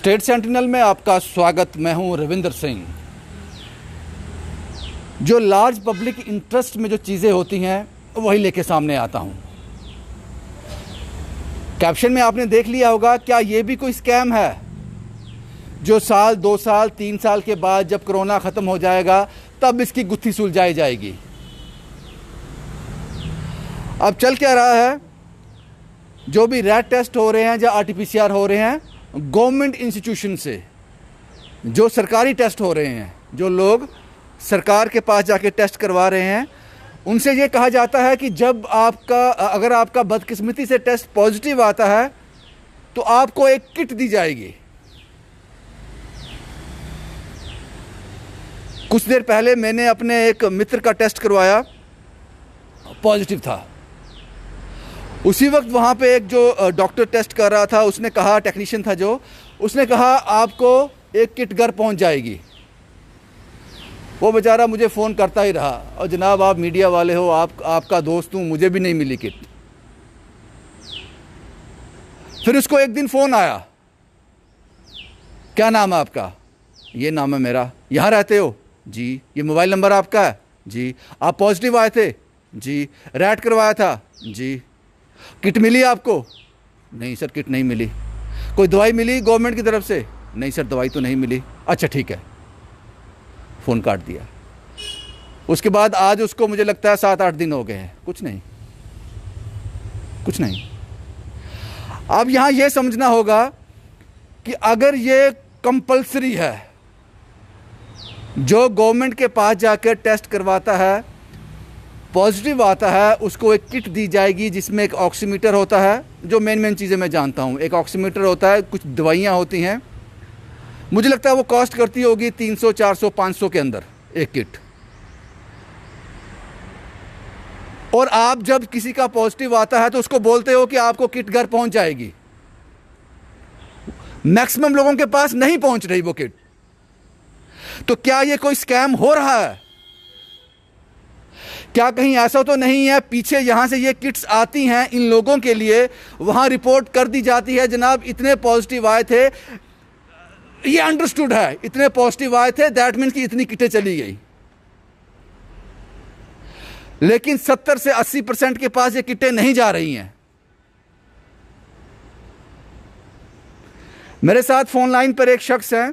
State sentinel में आपका स्वागत। मैं हूं रविंदर सिंह। जो लार्ज पब्लिक इंटरेस्ट में जो चीज़ें होती हैं वही लेके सामने आता हूं। कैप्शन में आपने देख लिया होगा, क्या ये भी कोई स्कैम है जो साल 2 साल 3 साल के बाद जब कोरोना ख़त्म हो जाएगा तब इसकी गुत्थी सुलझाई जाएगी। अब चल क्या रहा है, जो भी रैट टेस्ट हो रहे हैं या आरटीपीसीआर हो रहे हैं गवर्नमेंट इंस्टीट्यूशन से, जो सरकारी टेस्ट हो रहे हैं, जो लोग सरकार के पास जाके टेस्ट करवा रहे हैं, उनसे ये कहा जाता है कि जब अगर आपका बदकिस्मती से टेस्ट पॉजिटिव आता है तो आपको एक किट दी जाएगी। कुछ देर पहले मैंने अपने एक मित्र का टेस्ट करवाया, पॉजिटिव था। उसी वक्त वहाँ पे एक जो डॉक्टर टेस्ट कर रहा था उसने कहा, टेक्नीशियन था जो, उसने कहा आपको एक किट घर पहुँच जाएगी। वो बेचारा मुझे फ़ोन करता ही रहा, और जनाब आप मीडिया वाले हो, आपका दोस्त हूँ, मुझे भी नहीं मिली किट। फिर उसको एक दिन फ़ोन आया, क्या नाम है आपका? ये नाम है मेरा। यहाँ रहते हो? जी। ये मोबाइल नंबर आपका है? जी। आप पॉजिटिव आए थे? जी। रैट करवाया था? जी। किट मिली आपको? नहीं सर, किट नहीं मिली। कोई दवाई मिली गवर्नमेंट की तरफ से? नहीं सर, दवाई तो नहीं मिली। अच्छा ठीक है, फ़ोन काट दिया। उसके बाद आज उसको मुझे लगता है 7-8 दिन हो गए हैं, कुछ नहीं। अब यहाँ ये समझना होगा कि अगर ये कंपल्सरी है, जो गवर्नमेंट के पास जाकर टेस्ट करवाता है, पॉजिटिव आता है, उसको एक किट दी जाएगी जिसमें एक ऑक्सीमीटर होता है। जो मेन चीज़ें मैं जानता हूँ, एक ऑक्सीमीटर होता है, कुछ दवाइयाँ होती हैं। मुझे लगता है वो कॉस्ट करती होगी 300, 400, 500 के अंदर एक किट। और आप जब किसी का पॉजिटिव आता है तो उसको बोलते हो कि आपको किट घर पहुंच जाएगी। मैक्सिमम लोगों के पास नहीं पहुंच रही वो किट। तो क्या ये कोई स्कैम हो रहा है? क्या कहीं ऐसा तो नहीं है पीछे यहां से ये किट्स आती हैं इन लोगों के लिए, वहां रिपोर्ट कर दी जाती है जनाब इतने पॉजिटिव आए थे, ये अंडरस्टूड है, इतने पॉजिटिव आए थे, दैट मीन्स कि इतनी किटें चली गई। लेकिन 70 से 80% के पास ये किटें नहीं जा रही हैं। मेरे साथ फोन लाइन पर एक शख्स हैं।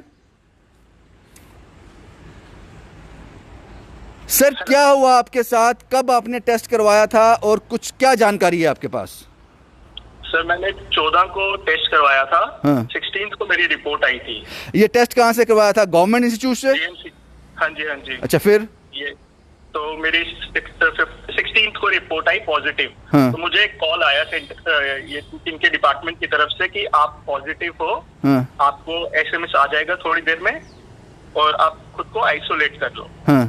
सर क्या हुआ आपके साथ, कब आपने टेस्ट करवाया था और कुछ क्या जानकारी है आपके पास? सर मैंने 14 को टेस्ट करवाया था। हाँ। 16 को मेरी रिपोर्ट आई थी। ये टेस्ट कहाँ से करवाया था? गवर्नमेंट इंस्टीट्यूट से? हाँ जी। अच्छा, फिर? ये तो मेरी 16 को रिपोर्ट आई पॉजिटिव। हाँ। तो मुझे एक कॉल आया ये इनके डिपार्टमेंट की तरफ से कि आप पॉजिटिव हो। हाँ। आपको SMS आ जाएगा थोड़ी देर में और आप खुद को आइसोलेट कर लो। हाँ।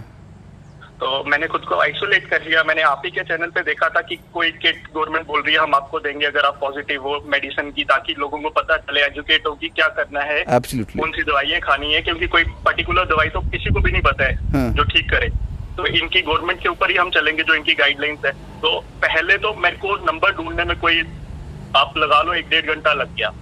तो मैंने खुद को आइसोलेट कर लिया। मैंने आप ही के चैनल पे देखा था कि कोई किट गवर्नमेंट बोल रही है हम आपको देंगे अगर आप पॉजिटिव हो, मेडिसिन की, ताकि लोगों को पता चले, एजुकेट हो कि क्या करना है, कौन सी दवाइयाँ खानी है, क्योंकि कोई पर्टिकुलर दवाई तो किसी को भी नहीं पता है। हाँ। जो ठीक करे। तो इनकी गवर्नमेंट के ऊपर ही हम चलेंगे जो इनकी गाइडलाइंस है। तो पहले तो मेरे को नंबर ढूंढने में कोई आप लगा लो 1-1.5 घंटा लग गया।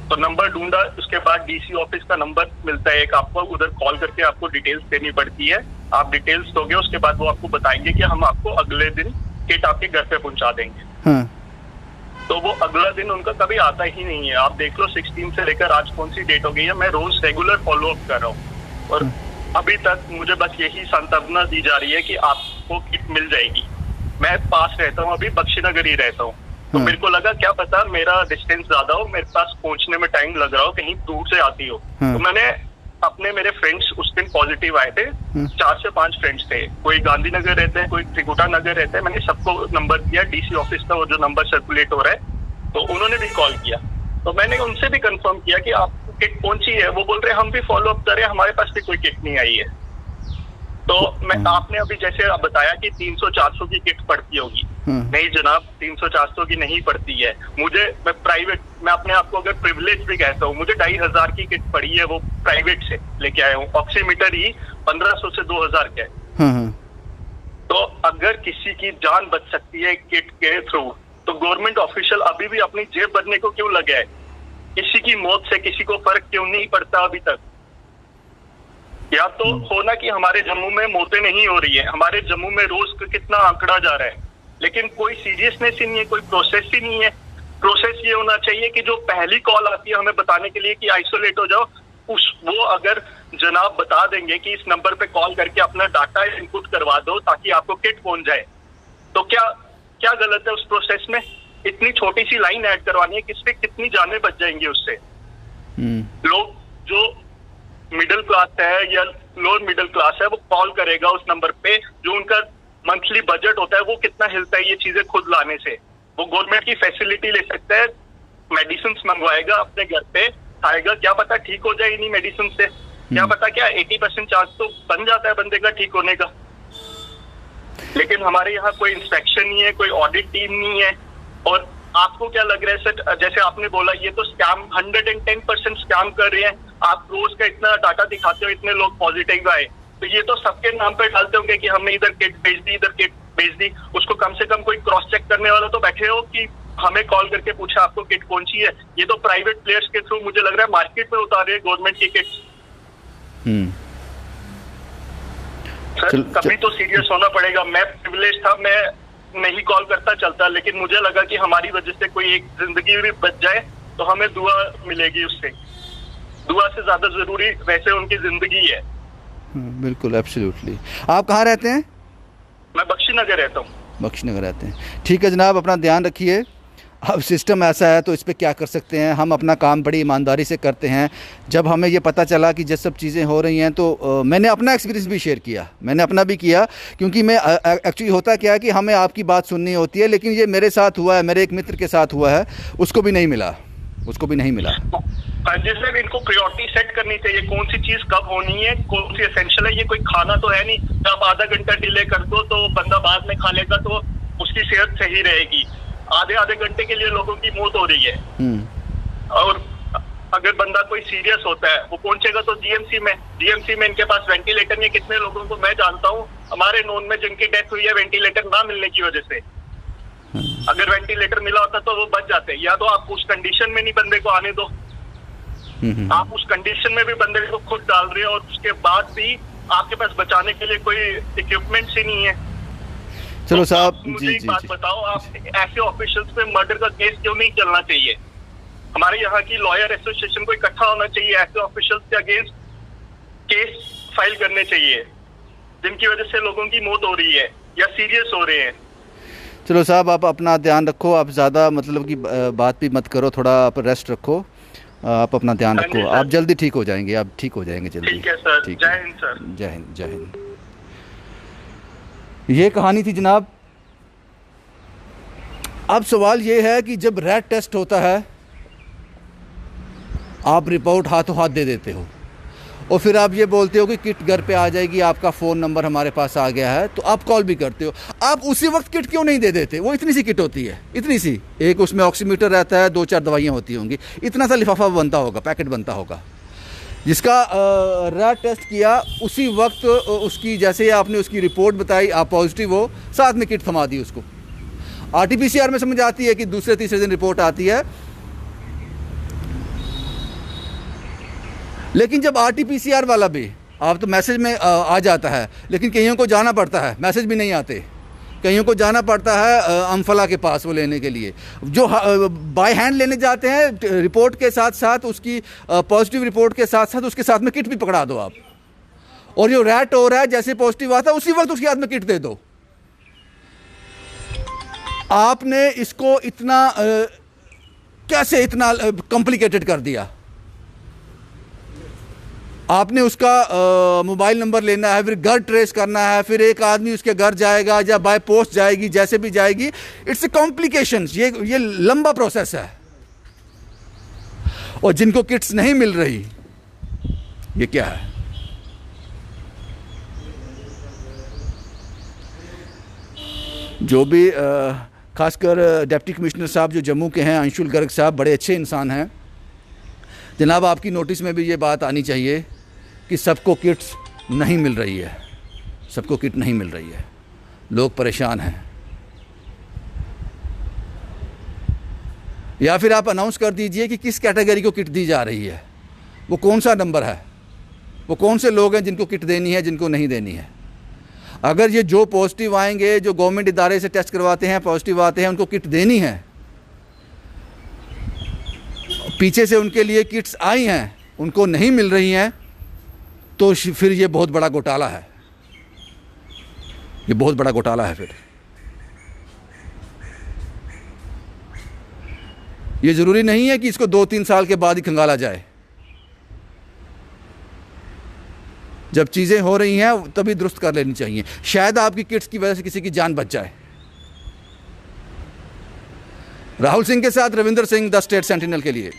तो नंबर ढूंढा, उसके बाद DC ऑफिस का नंबर मिलता है एक, आपको उधर कॉल करके आपको डिटेल्स देनी पड़ती है। आप डिटेल्स दोगे, उसके बाद वो आपको बताएंगे कि हम आपको अगले दिन किट आपके घर पे पहुंचा देंगे। हाँ। तो वो अगला दिन उनका कभी आता ही नहीं है। आप देख लो 16 से लेकर आज कौन सी डेट हो गई है, मैं रोज रेगुलर फॉलो अप कर रहा हूँ और अभी तक मुझे बस यही सांत्वना दी जा रही है कि आपको किट मिल जाएगी। मैं पास रहता हूँ, अभी बख्शीनगर ही रहता हूँ। तो मेरे को लगा क्या पता मेरा डिस्टेंस ज्यादा हो, मेरे पास पहुंचने में टाइम लग रहा हो, कहीं दूर से आती हो। तो मैंने मेरे फ्रेंड्स उस दिन पॉजिटिव आए थे, 4 से 5 फ्रेंड्स थे। कोई गांधीनगर रहते हैं, कोई त्रिकुटा नगर रहते हैं। मैंने सबको नंबर दिया, DC ऑफिस का वो जो नंबर सर्कुलेट हो रहा है, तो उन्होंने भी कॉल किया। तो मैंने उनसे भी कंफर्म किया कि आपको किट पहुंची है। वो बोल रहे हम भी फॉलो अप करें, हमारे पास भी कोई किट नहीं आई है। तो आपने अभी जैसे आप बताया कि 300-400 की किट पड़ती होगी। नहीं जनाब, 300-400 की नहीं पड़ती है। मैं अपने आप को अगर प्रिविलेज भी कहता हूँ, मुझे 2500 की किट पड़ी है, वो प्राइवेट से लेके आया हूँ। ऑक्सीमीटर ही 1500 से 2000 का है। तो अगर किसी की जान बच सकती है किट के थ्रू, तो गवर्नमेंट ऑफिशियल अभी भी अपनी जेब भरने को क्यों लगे है? किसी की मौत से किसी को फर्क क्यों नहीं पड़ता अभी तक? या तो होना कि हमारे जम्मू में मौतें नहीं हो रही है, हमारे जम्मू में रोज कितना आंकड़ा जा रहा है, लेकिन कोई सीरियसनेस ही नहीं है, कोई प्रोसेस ही नहीं है। प्रोसेस ये होना चाहिए कि जो पहली कॉल आती है हमें बताने के लिए कि आइसोलेट हो जाओ, वो अगर जनाब बता देंगे कि इस नंबर पे कॉल करके अपना डाटा इनपुट करवा दो ताकि आपको किट पहुंच जाए, तो क्या गलत है उस प्रोसेस में? इतनी छोटी सी लाइन ऐड करवानी है, किससे कितनी जानें बच जाएंगी उससे। लोग जो मिडिल क्लास है या लोअर मिडिल क्लास है वो कॉल करेगा उस नंबर पे, जो उनका मंथली बजट होता है वो कितना हिलता है ये चीजें खुद लाने से। वो गवर्नमेंट की फैसिलिटी ले सकता है, मेडिसिन मंगवाएगा अपने घर पे, खाएगा, क्या पता ठीक हो जाए इन्हीं मेडिसिन से, क्या पता क्या 80% चांस तो बन जाता है बंदे का ठीक होने का। लेकिन हमारे यहाँ कोई इंस्पेक्शन नहीं है, कोई ऑडिट टीम नहीं है। और आपको क्या लग रहा है सर, जैसे आपने बोला ये तो स्कैम, 110% स्कैम कर रहे हैं। आप रोज का इतना डाटा दिखाते हो, इतने लोग पॉजिटिव आए, तो ये तो सबके नाम पे डालते होंगे कि हमने इधर किट भेज दी, इधर किट भेज दी। उसको कम से कम कोई क्रॉस चेक करने वाला तो बैठे हो कि हमें कॉल करके पूछा आपको किट कौन सी है। ये तो प्राइवेट प्लेयर्स के थ्रू मुझे लग रहा है मार्केट में उतार रहे हैं गवर्नमेंट की किट्स। सर कभी तो सीरियस होना पड़ेगा। मैं प्रिविलेज था, मैं नहीं कॉल करता चलता, लेकिन मुझे लगा कि हमारी वजह से कोई एक जिंदगी भी बच जाए तो हमें दुआ मिलेगी उससे। दुआ से ज्यादा जरूरी वैसे उनकी जिंदगी है। बिल्कुल, एब्सोल्युटली। आप कहाँ रहते हैं? मैं बख्शीनगर रहता हूँ। बख्शीनगर रहते हैं, ठीक है जनाब, अपना ध्यान रखिए। अब सिस्टम ऐसा है तो इस पे क्या कर सकते हैं, हम अपना काम बड़ी ईमानदारी से करते हैं। जब हमें ये पता चला कि जब सब चीज़ें हो रही हैं तो मैंने अपना एक्सपीरियंस भी शेयर किया, मैंने अपना भी किया, क्योंकि मैं एक्चुअली होता क्या है कि हमें आपकी बात सुननी होती है, लेकिन ये मेरे साथ हुआ है, मेरे एक मित्र के साथ हुआ है, उसको भी नहीं मिला। जी सर, इनको प्रायोरिटी सेट करनी चाहिए, कौन सी चीज कब होनी है, कौन सी एसेंशियल है। ये कोई खाना तो है नहीं, आप आधा घंटा डिले कर दो तो बंदा बाद में खा लेगा तो उसकी सेहत सही रहेगी। आधे घंटे के लिए लोगों की मौत हो रही है। और अगर बंदा कोई सीरियस होता है वो पहुंचेगा तो जीएमसी में इनके पास वेंटिलेटर नहीं। कितने लोगों को मैं जानता हूँ हमारे नोन में जिनकी डेथ हुई है वेंटिलेटर ना मिलने की वजह से। अगर वेंटिलेटर मिला होता तो वो बच जाते। या तो आप उस कंडीशन में नहीं बंदे को आने दो, आप उस कंडीशन में भी बंदे को खुद डाल रहे हो, और उसके बाद भी आपके पास बचाने के लिए कोई इक्विपमेंट ही नहीं है। चलो साहब, मुझे एक बात बताओ, आप ऐसे ऑफिशियल्स पे मर्डर का केस क्यों नहीं चलना चाहिए? हमारे यहाँ की लॉयर एसोसिएशन को इकट्ठा होना चाहिए, ऐसे ऑफिशियल्स के अगेंस्ट केस फाइल करने चाहिए जिनकी वजह से लोगों की मौत हो रही है या सीरियस हो रहे हैं। चलो साहब, आप अपना ध्यान रखो, आप ज़्यादा मतलब की बात भी मत करो, थोड़ा आप रेस्ट रखो, आप अपना ध्यान रखो, आप जल्दी ठीक हो जाएंगे, आप ठीक हो जाएंगे जल्दी। ठीक है सर, जय हिंद सर। जय हिंद, जय हिंद। ये कहानी थी जनाब। अब सवाल ये है कि जब रैट टेस्ट होता है आप रिपोर्ट हाथों हाथ दे देते हो और फिर आप ये बोलते हो कि किट घर पे आ जाएगी, आपका फ़ोन नंबर हमारे पास आ गया है, तो आप कॉल भी करते हो। आप उसी वक्त किट क्यों नहीं दे देते? वो इतनी सी किट होती है, इतनी सी, एक उसमें ऑक्सीमीटर रहता है, 2-4 दवाइयाँ होती होंगी, इतना सा लिफाफा बनता होगा, पैकेट बनता होगा, जिसका रैट टेस्ट किया उसी वक्त उसकी, जैसे आपने उसकी रिपोर्ट बताई, आप पॉजिटिव हो, साथ में किट थमा दी उसको। RT-PCR में समझ आती है कि दूसरे तीसरे दिन रिपोर्ट आती है, लेकिन जब RT-PCR वाला भी आप तो मैसेज में आ जाता है, लेकिन कईयों को जाना पड़ता है, मैसेज भी नहीं आते, कईयों को जाना पड़ता है अम्फला के पास वो लेने के लिए। जो बाय हैंड लेने जाते हैं रिपोर्ट के साथ साथ, उसकी पॉजिटिव रिपोर्ट के साथ साथ उसके साथ में किट भी पकड़ा दो आप, और जो रैट हो रहा है जैसे पॉजिटिव आता है उसी वक्त उसके हाथ में किट दे दो। आपने इसको इतना कैसे इतना कॉम्प्लिकेटेड कर दिया? आपने उसका मोबाइल नंबर लेना है, फिर घर ट्रेस करना है, फिर एक आदमी उसके घर जाएगा या बाय पोस्ट जाएगी, जैसे भी जाएगी, इट्स ए कॉम्प्लिकेशंस, ये लंबा प्रोसेस है। और जिनको किट्स नहीं मिल रही, ये क्या है? जो भी खासकर डिप्टी कमिश्नर साहब जो जम्मू के हैं, अंशुल गर्ग साहब, बड़े अच्छे इंसान हैं जनाब, आपकी नोटिस में भी ये बात आनी चाहिए कि सबको किट्स नहीं मिल रही है, सबको किट नहीं मिल रही है, लोग परेशान हैं। या फिर आप अनाउंस कर दीजिए कि किस कैटेगरी को किट दी जा रही है, वो कौन सा नंबर है, वो कौन से लोग हैं जिनको किट देनी है, जिनको नहीं देनी है। अगर ये जो पॉजिटिव आएंगे, जो गवर्नमेंट इदारे से टेस्ट करवाते हैं, पॉजिटिव आते हैं, उनको किट देनी है, पीछे से उनके लिए किट्स आई हैं, उनको नहीं मिल रही हैं, तो फिर ये बहुत बड़ा घोटाला है, ये बहुत बड़ा घोटाला है। फिर ये ज़रूरी नहीं है कि इसको 2-3 साल के बाद ही खंगाला जाए। जब चीज़ें हो रही हैं तभी दुरुस्त कर लेनी चाहिए। शायद आपकी किट्स की वजह से किसी की जान बच जाए। राहुल सिंह के साथ Ravinder Singh, the state sentinel के लिए।